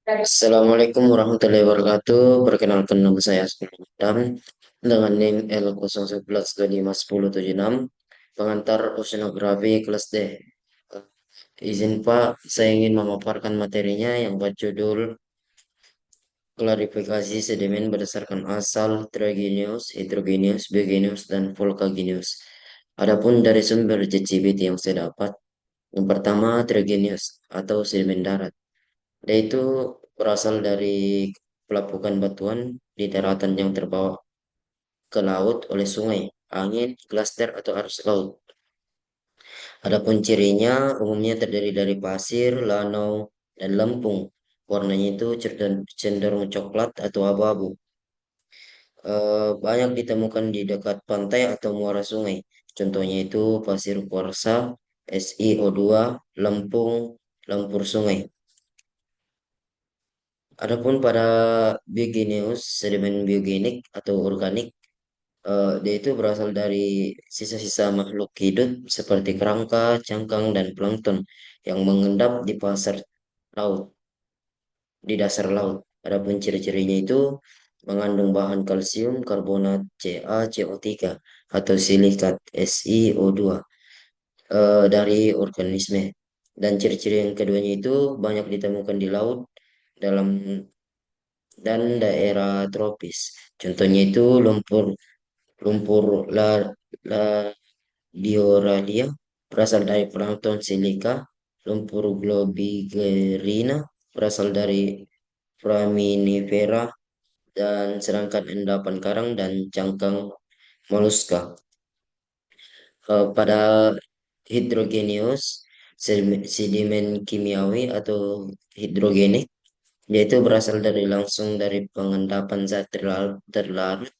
Assalamualaikum warahmatullahi wabarakatuh. Perkenalkan nama saya Adam dengan NIM L0112251076, pengantar oceanografi kelas D. Izin Pak, saya ingin memaparkan materinya yang berjudul klarifikasi sedimen berdasarkan asal tergenius, heterogeneous, biogeneous, dan volcageneous. Adapun dari sumber ChatGPT yang saya dapat, yang pertama tergenius atau sedimen darat. Yaitu berasal dari pelapukan batuan di daratan yang terbawa ke laut oleh sungai, angin, glaster, atau arus laut. Adapun cirinya umumnya terdiri dari pasir, lanau, dan lempung. Warnanya itu cenderung coklat atau abu-abu. Banyak ditemukan di dekat pantai atau muara sungai. Contohnya itu pasir kuarsa, SiO2, lempung, lumpur sungai. Adapun pada biogeneus, sedimen biogenik atau organik, dia itu berasal dari sisa-sisa makhluk hidup seperti kerangka, cangkang, dan plankton yang mengendap di pasar laut, di dasar laut. Adapun ciri-cirinya itu mengandung bahan kalsium, karbonat CaCO3 atau silikat SiO2 dari organisme. Dan ciri-ciri yang keduanya itu banyak ditemukan di laut dalam dan daerah tropis. Contohnya itu lumpur lumpur la, la dioralia berasal dari plankton silika, lumpur globigerina berasal dari foraminifera, dan sedangkan endapan karang dan cangkang moluska. Pada hidrogenius, sedimen kimiawi atau hidrogenik, yaitu berasal langsung dari pengendapan zat terlarut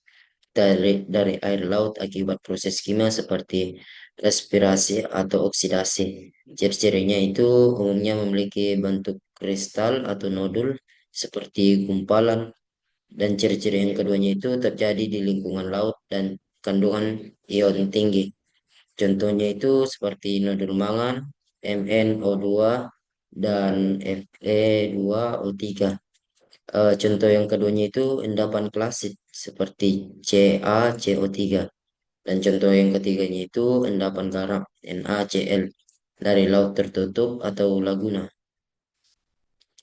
dari air laut akibat proses kimia seperti respirasi atau oksidasi. Ciri-cirinya itu umumnya memiliki bentuk kristal atau nodul seperti gumpalan, dan ciri-ciri yang keduanya itu terjadi di lingkungan laut dan kandungan ion tinggi. Contohnya itu seperti nodul mangan, MnO2, dan Fe2O3. Contoh yang keduanya itu endapan klasik seperti CaCO3, dan contoh yang ketiganya itu endapan garam NaCl dari laut tertutup atau laguna.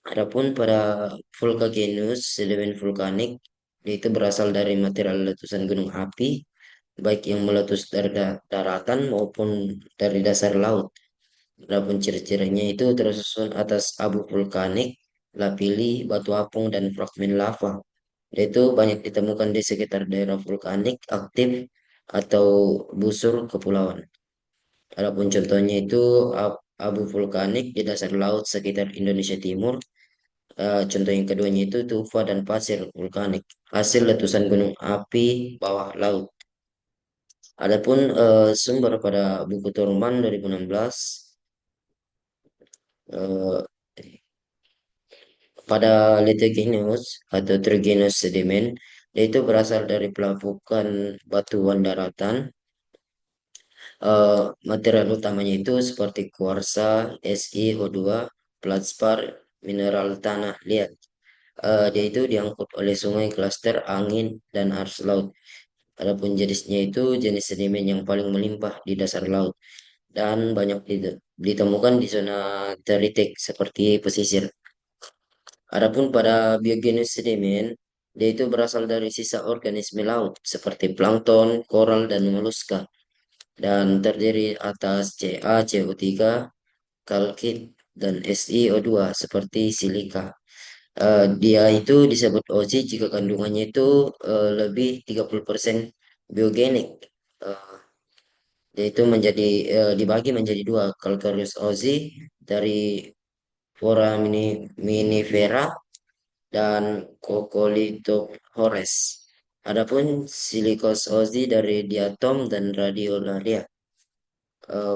Adapun pada vulcagenus sedimen vulkanik, itu berasal dari material letusan gunung api, baik yang meletus dari daratan maupun dari dasar laut. Adapun ciri-cirinya itu tersusun atas abu vulkanik, lapili, batu apung, dan fragmen lava. Itu banyak ditemukan di sekitar daerah vulkanik aktif atau busur kepulauan. Adapun contohnya itu abu vulkanik di dasar laut sekitar Indonesia Timur. Contoh yang keduanya itu tufa dan pasir vulkanik, hasil letusan gunung api bawah laut. Adapun sumber pada buku Turman 2016, eh, pada Litigenius atau Trigenus sedimen, yaitu berasal dari pelapukan batuan daratan. Material utamanya itu seperti kuarsa, SiO2, feldspar, mineral tanah liat. Dia itu diangkut oleh sungai, klaster, angin, dan arus laut. Adapun jenisnya itu jenis sedimen yang paling melimpah di dasar laut dan banyak ditemukan di zona teritik seperti pesisir. Adapun pada biogenesis sedimen, dia itu berasal dari sisa organisme laut seperti plankton, koral, dan moluska, dan terdiri atas CaCO3, kalkit, dan SiO2 seperti silika. Dia itu disebut OZ jika kandungannya itu lebih 30% biogenik. Eh, Dia itu dibagi menjadi dua, calcareous OZ dari foraminifera dan Coccolithophores. Adapun silicose OZ dari diatom dan radiolaria.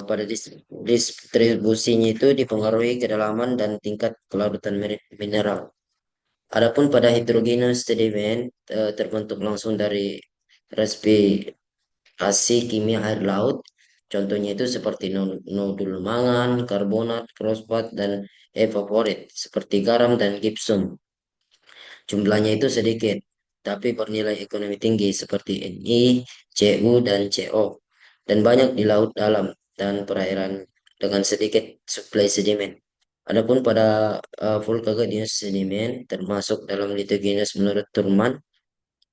Pada distribusinya itu dipengaruhi kedalaman dan tingkat kelarutan mineral. Adapun pada hidrogenous sedimen terbentuk langsung dari respirasi kimia air laut, Contohnya itu seperti nodul mangan, karbonat, fosfat, dan evaporat, seperti garam dan gypsum. Jumlahnya itu sedikit, tapi bernilai ekonomi tinggi seperti Ni, Cu, dan Co. Dan banyak di laut dalam dan perairan dengan sedikit suplai sedimen. Adapun pada vulcanic sedimen termasuk dalam litogenous menurut Turman,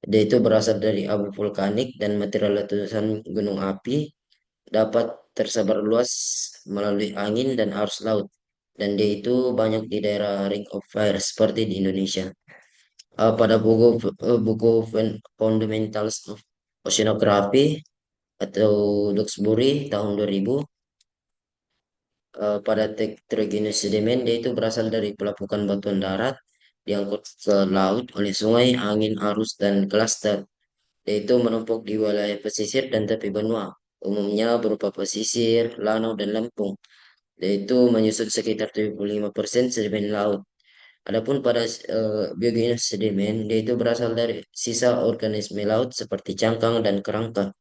dia itu berasal dari abu vulkanik dan material letusan gunung api dapat tersebar luas melalui angin dan arus laut. Dan dia itu banyak di daerah Ring of Fire seperti di Indonesia. Pada buku Fundamentals of Oceanography atau Duxbury tahun 2000, pada heterogeneous sedimen dia itu berasal dari pelapukan batuan darat diangkut ke laut oleh sungai, angin, arus, dan klaster. Dia itu menumpuk di wilayah pesisir dan tepi benua, umumnya berupa pesisir, danau, dan lempung. Dia itu menyusut sekitar 75% sedimen laut. Adapun pada biogenesis sedimen, dia itu berasal dari sisa organisme laut seperti cangkang dan kerangka.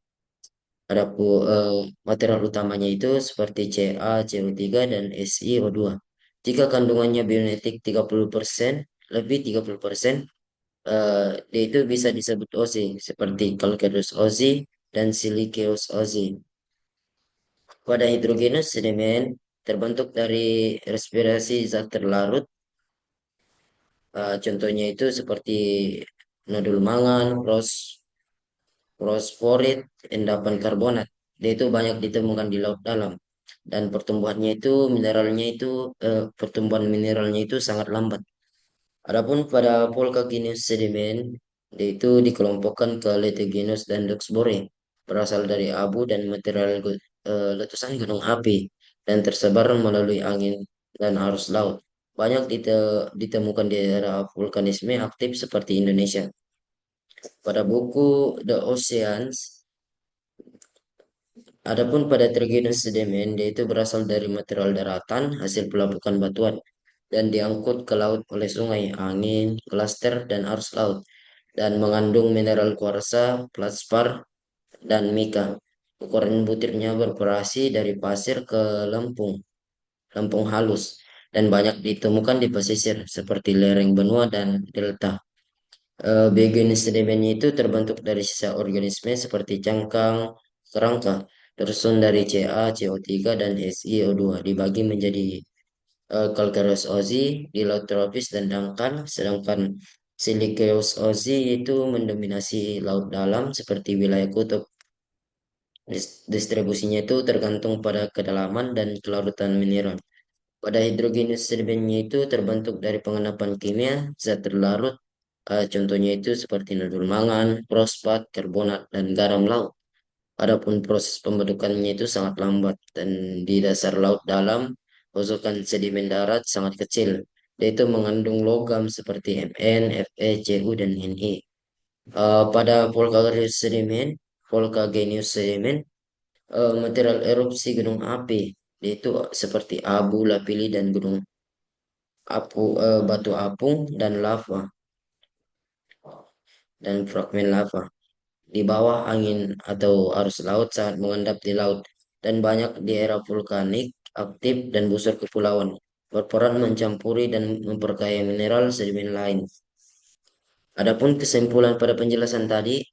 Material utamanya itu seperti Ca, CO3, dan SiO2. Jika kandungannya bionetik 30%, lebih 30%, dia itu bisa disebut OZ, seperti calcareous OZ dan siliceous OZ. Pada hidrogenous sedimen, terbentuk dari respirasi zat terlarut. Contohnya itu seperti nodul mangan, fosforit, endapan karbonat. Dia itu banyak ditemukan di laut dalam. Dan pertumbuhan mineralnya itu sangat lambat. Adapun pada Volcaginous sedimen, dia itu dikelompokkan ke Letogenous dan Duxbury, berasal dari abu dan material letusan gunung api, dan tersebar melalui angin dan arus laut. Banyak ditemukan di daerah vulkanisme aktif seperti Indonesia. Pada buku The Oceans, adapun pada tergenus sedimen, dia itu berasal dari material daratan hasil pelapukan batuan dan diangkut ke laut oleh sungai, angin, klaster, dan arus laut, dan mengandung mineral kuarsa, feldspar, dan mika. Ukuran butirnya bervariasi dari pasir ke lempung, lempung halus, dan banyak ditemukan di pesisir seperti lereng benua dan delta. Biogenesis sedimennya itu terbentuk dari sisa organisme seperti cangkang, kerangka, tersusun dari Ca, CO3, dan SiO2, dibagi menjadi calcareous ozzy di laut tropis dan dangkal, sedangkan siliceous ozzy itu mendominasi laut dalam seperti wilayah kutub. Distribusinya itu tergantung pada kedalaman dan kelarutan mineral. Pada hidrogenous sedimennya itu terbentuk dari pengendapan kimia zat terlarut. Contohnya itu seperti nodul mangan, fosfat, karbonat, dan garam laut. Adapun proses pembentukannya itu sangat lambat dan di dasar laut dalam, posokan sedimen darat sangat kecil. Dia itu mengandung logam seperti Mn, Fe, Cu, dan Ne. Pada Volcageneous sedimen, material erupsi gunung api, yaitu seperti abu, lapili, dan gunung batu apung dan lava dan fragmen lava. Di bawah angin atau arus laut sangat mengendap di laut dan banyak di era vulkanik aktif dan busur kepulauan. Berperan mencampuri dan memperkaya mineral sedimen lain. Adapun kesimpulan pada penjelasan tadi,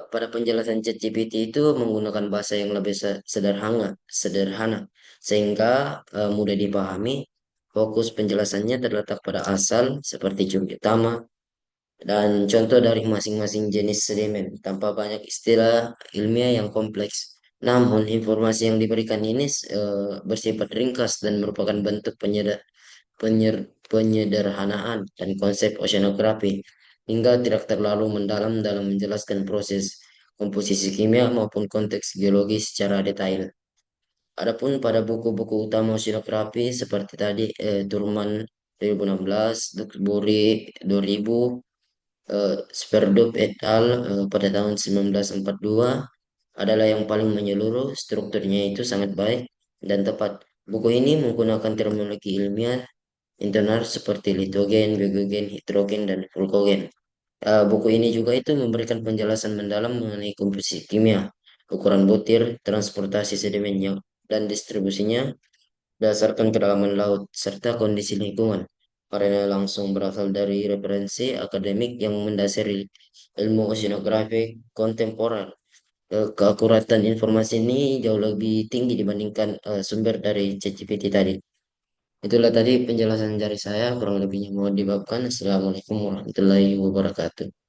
pada penjelasan ChatGPT itu menggunakan bahasa yang lebih sederhana, sehingga mudah dipahami. Fokus penjelasannya terletak pada asal seperti cumi utama dan contoh dari masing-masing jenis sedimen tanpa banyak istilah ilmiah yang kompleks. Namun, informasi yang diberikan ini bersifat ringkas dan merupakan bentuk penyederhanaan dan konsep oceanografi hingga tidak terlalu mendalam dalam menjelaskan proses komposisi kimia maupun konteks geologi secara detail. Adapun pada buku-buku utama oceanografi seperti tadi Turman 2016, Duxbury 2000, Sverdrup et al. Pada tahun 1942 adalah yang paling menyeluruh, strukturnya itu sangat baik dan tepat. Buku ini menggunakan terminologi ilmiah internal seperti litogen, biogen, hidrogen, dan glukogen. Buku ini juga itu memberikan penjelasan mendalam mengenai komposisi kimia, ukuran butir, transportasi sedimennya, dan distribusinya berdasarkan kedalaman laut, serta kondisi lingkungan. Karena langsung berasal dari referensi akademik yang mendasari ilmu oceanografi kontemporer. Keakuratan informasi ini jauh lebih tinggi dibandingkan sumber dari ChatGPT tadi. Itulah tadi penjelasan dari saya, kurang lebihnya mohon dimaafkan. Assalamualaikum warahmatullahi wabarakatuh.